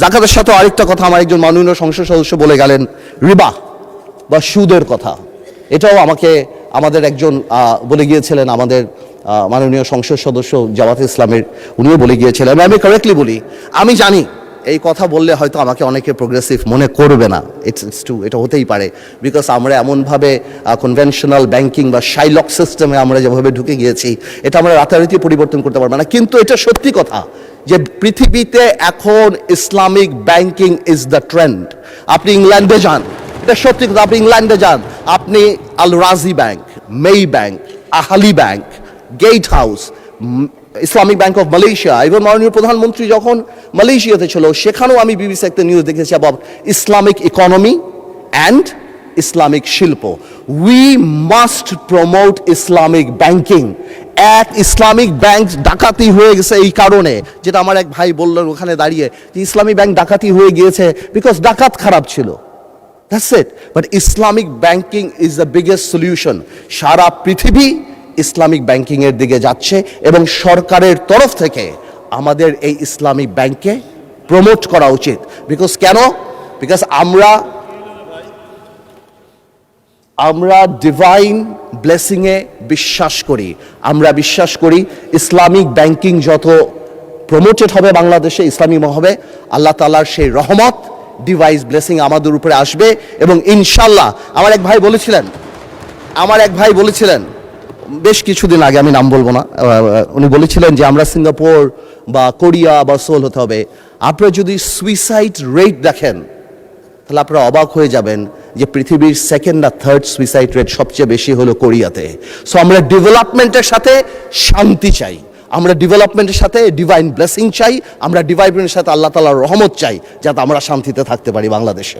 জাকাতের সাথে আরেকটা কথা আমার একজন মাননীয় সংসদ সদস্য বলে গেলেন, রিবা বা সুদের কথা। এটাও আমাকে আমাদের একজন বলে গিয়েছিলেন, আমাদের মাননীয় সংসদ সদস্য জামাতে ইসলামের, উনিও বলে গিয়েছিলেন। আমি কারেক্টলি বলি, আমি জানি এই কথা বললে হয়তো আমাকে অনেকে প্রোগ্রেসিভ মনে করবে না, ইটস ট্রু, এটা হতেই পারে, বিকজ আমরা এমনভাবে কনভেনশনাল ব্যাংকিং বা শাইলক সিস্টেমে আমরা যেভাবে ঢুকে গিয়েছি, এটা আমরা রাতারাতি পরিবর্তন করতে পারবো না। কিন্তু এটা সত্যি কথা যে পৃথিবীতে এখন Islamic banking is the trend. আপনি ইংল্যান্ডে যান, এটা সত্যি কথা, আপনি ইংল্যান্ডে যান, আপনি Al Rajhi bank, Maybank, Ahli bank, Gatehouse, Islamic bank of Malaysia, এবং মাননীয় প্রধানমন্ত্রী যখন মালয়েশিয়াতে ছিল সেখানেও আমি বিবিসি একটা নিউজ দেখেছি about Islamic economy and Islamic শিল্প। We must promote Islamic banking. এক ইসলামিক ব্যাংক ডাকাতি হয়ে গেছে এই কারণে, যেটা আমার এক ভাই বললেন ওখানে দাঁড়িয়ে, যে ইসলামিক ব্যাংক ডাকাতি হয়ে গিয়েছে বিকজ ডাকাত খারাপ ছিল। That's it. But Islamic banking is the biggest solution. সারা পৃথিবী ইসলামিক ব্যাংকিংয়ের দিকে যাচ্ছে এবং সরকারের তরফ থেকে আমাদের এই ইসলামিক ব্যাংককে প্রমোট করা উচিত। বিকজ কেন? বিকজ আমরা ডিভাইন ব্লেসিংয়ে বিশ্বাস করি। আমরা বিশ্বাস করি ইসলামিক ব্যাংকিং যত প্রমোটেড হবে বাংলাদেশে, ইসলামিক হবে, আল্লাহ তাআলার সেই রহমত, ডিভাইস ব্লেসিং আমাদের উপরে আসবে। এবং ইনশাল্লাহ আমার এক ভাই বলেছিলেন বেশ কিছুদিন আগে, আমি নাম বলবো না, উনি বলেছিলেন যে আমরা সিঙ্গাপুর বা কোরিয়া বা সোল হতে হবে। আপনারা যদি সুইসাইড রেট দেখেন তাহলে আপনারা অবাক হয়ে যাবেন যে পৃথিবীর সেকেন্ড আর থার্ড সুইসাইড রেট সবচেয়ে বেশি হলো কোরিয়াতে। সো আমরা ডেভেলপমেন্টের সাথে শান্তি চাই, আমরা ডেভেলপমেন্টের সাথে ডিভাইন ব্লেসিং চাই, আমরা ডেভেলপমেন্টের সাথে আল্লাহ তাআলার রহমত চাই, যাতে আমরা শান্তিতে থাকতে পারি বাংলাদেশে।